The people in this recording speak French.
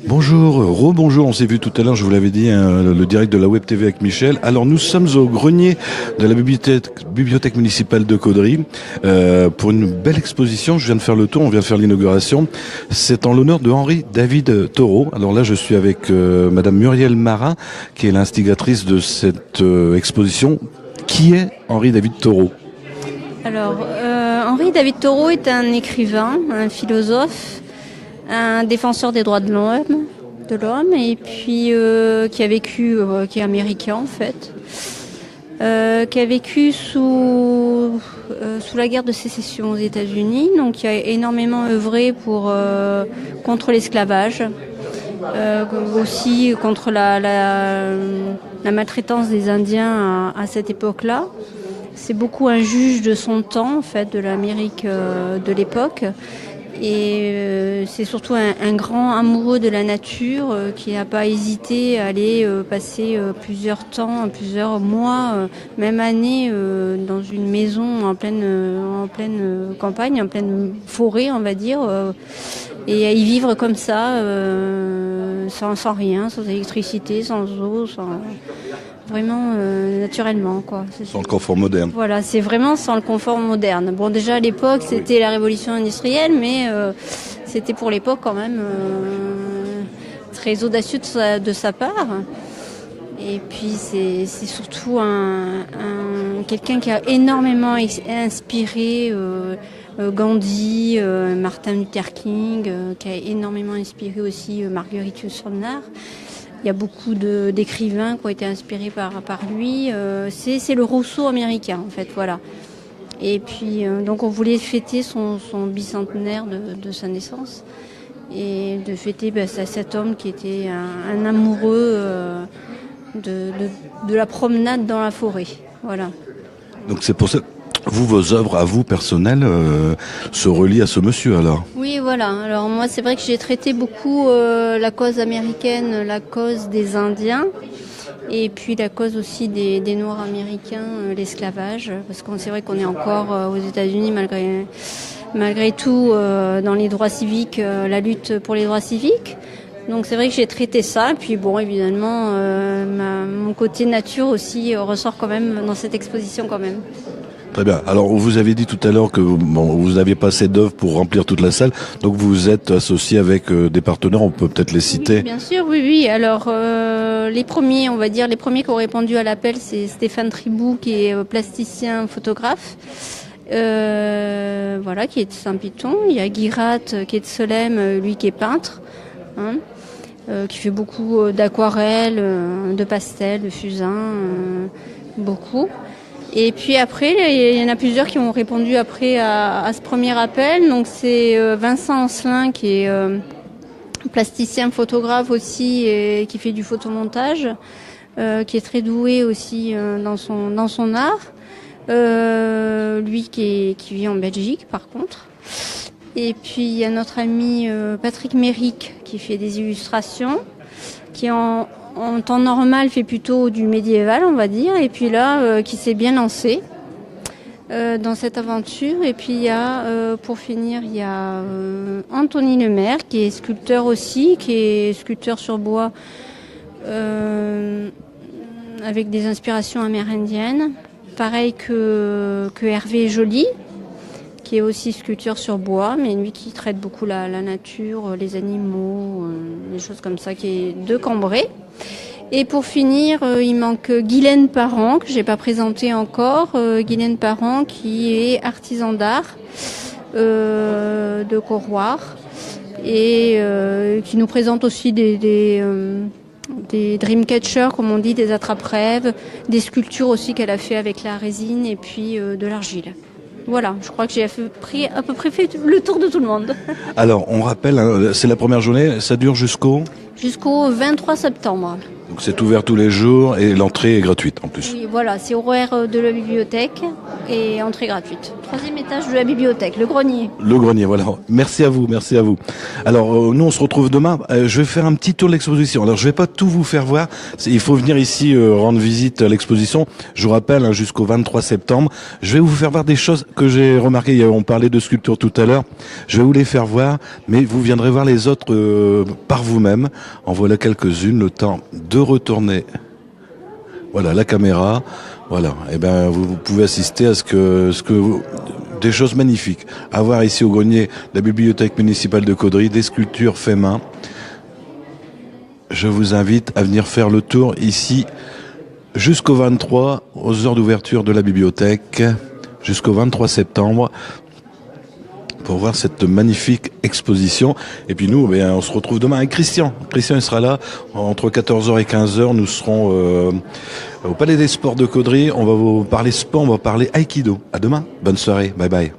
Bonjour, rebonjour, on s'est vu tout à l'heure, je vous l'avais dit, hein, le direct de la Web TV avec Michel. Alors nous sommes au grenier de la bibliothèque municipale de Caudry pour une belle exposition. Je viens de faire le tour, on vient de faire l'inauguration. C'est en l'honneur de Henri David Thoreau. Alors là je suis avec Madame Muriel Marin, qui est l'instigatrice de cette exposition. Qui est Henri David Thoreau? Alors, Henri David Thoreau est un écrivain, un philosophe, un défenseur des droits de l'homme, et puis qui a vécu, qui est américain en fait, qui a vécu sous la guerre de sécession aux États-Unis, donc qui a énormément œuvré contre l'esclavage, aussi contre la maltraitance des Indiens à cette époque-là. C'est beaucoup un juge de son temps, en fait, de l'Amérique de l'époque. Et c'est surtout un grand amoureux de la nature qui n'a pas hésité à aller passer plusieurs mois, même années, dans une maison en pleine campagne, en pleine forêt, on va dire, et à y vivre comme ça, sans rien, sans électricité, sans eau, vraiment naturellement, quoi. Sans le confort moderne. Voilà, c'est vraiment sans le confort moderne. Bon, déjà à l'époque, c'était la révolution industrielle, mais c'était pour l'époque quand même très audacieux de sa part. Et puis c'est surtout quelqu'un qui a énormément inspiré Gandhi, Martin Luther King, qui a énormément inspiré aussi Marguerite Yourcenar. Il y a beaucoup d'écrivains qui ont été inspirés par lui. C'est le Rousseau américain, en fait, voilà. Et puis, donc, on voulait fêter son bicentenaire de sa naissance et de fêter cet homme qui était un amoureux de la promenade dans la forêt, voilà. Donc c'est pour ça. Vos œuvres à vous personnelles se relient à ce monsieur alors? Oui, voilà. Alors moi, c'est vrai que j'ai traité beaucoup la cause américaine, la cause des Indiens, et puis la cause aussi des Noirs américains, l'esclavage, parce que c'est vrai qu'on est encore aux États-Unis malgré tout dans les droits civiques, la lutte pour les droits civiques. Donc c'est vrai que j'ai traité ça, et puis bon, évidemment, mon côté nature aussi ressort quand même dans cette exposition quand même. Très bien. Alors, vous avez dit tout à l'heure que vous n'aviez pas assez d'œuvres pour remplir toute la salle, donc vous êtes associé avec des partenaires, on peut peut-être les citer. Oui, bien sûr, oui. Alors, les premiers qui ont répondu à l'appel, c'est Stéphane Tribou, qui est plasticien, photographe, voilà, qui est de Saint-Piton. Il y a Guirat, qui est de Solesmes, lui qui est peintre, hein, qui fait beaucoup d'aquarelles, de pastels, de fusains, beaucoup. Et puis après, il y en a plusieurs qui ont répondu après à ce premier appel. Donc c'est Vincent Ancelin qui est plasticien photographe aussi et qui fait du photomontage, qui est très doué aussi dans son art. Lui qui vit en Belgique par contre. Et puis il y a notre ami Patrick Méric qui fait des illustrations, qui en temps normal fait plutôt du médiéval, on va dire, et puis là qui s'est bien lancé dans cette aventure. Et puis il y a pour finir, il y a Anthony Lemaire qui est sculpteur aussi, qui est sculpteur sur bois avec des inspirations amérindiennes, pareil que Hervé Joly, qui est aussi sculpteur sur bois, mais lui qui traite beaucoup la nature, les animaux, des choses comme ça, qui est de Cambrai. Et pour finir, il manque Guylaine Parent, que j'ai pas présenté encore. Guylaine Parent, qui est artisan d'art de Corroir et qui nous présente aussi des dreamcatchers, comme on dit, des attrape-rêves, des sculptures aussi qu'elle a fait avec la résine et puis de l'argile. Voilà, je crois que j'ai à peu près fait le tour de tout le monde. Alors, on rappelle, hein, c'est la première journée, ça dure jusqu'au 23 septembre. Donc c'est ouvert tous les jours et l'entrée est gratuite en plus. Oui, voilà, c'est horaire de la bibliothèque et entrée gratuite. 3e étage de la bibliothèque, le grenier. Le grenier, voilà. Merci à vous, merci à vous. Alors, nous, on se retrouve demain. Je vais faire un petit tour de l'exposition. Alors, je vais pas tout vous faire voir. Il faut venir ici rendre visite à l'exposition. Je vous rappelle, hein, jusqu'au 23 septembre. Je vais vous faire voir des choses que j'ai remarquées. On parlait de sculpture tout à l'heure. Je vais vous les faire voir, mais vous viendrez voir les autres par vous-même. En voilà quelques-unes. Le temps de retourner. Voilà, la caméra. Voilà. Et ben, vous pouvez assister à des choses magnifiques à voir ici au grenier de la bibliothèque municipale de Caudry, des sculptures fait main. Je vous invite à venir faire le tour ici jusqu'au 23, aux heures d'ouverture de la bibliothèque, jusqu'au 23 septembre, pour voir cette magnifique exposition. Et puis nous, on se retrouve demain avec Christian. Christian, il sera là entre 14h et 15h. Nous serons au Palais des Sports de Caudry. On va vous parler sport, on va parler Aikido. À demain. Bonne soirée. Bye bye.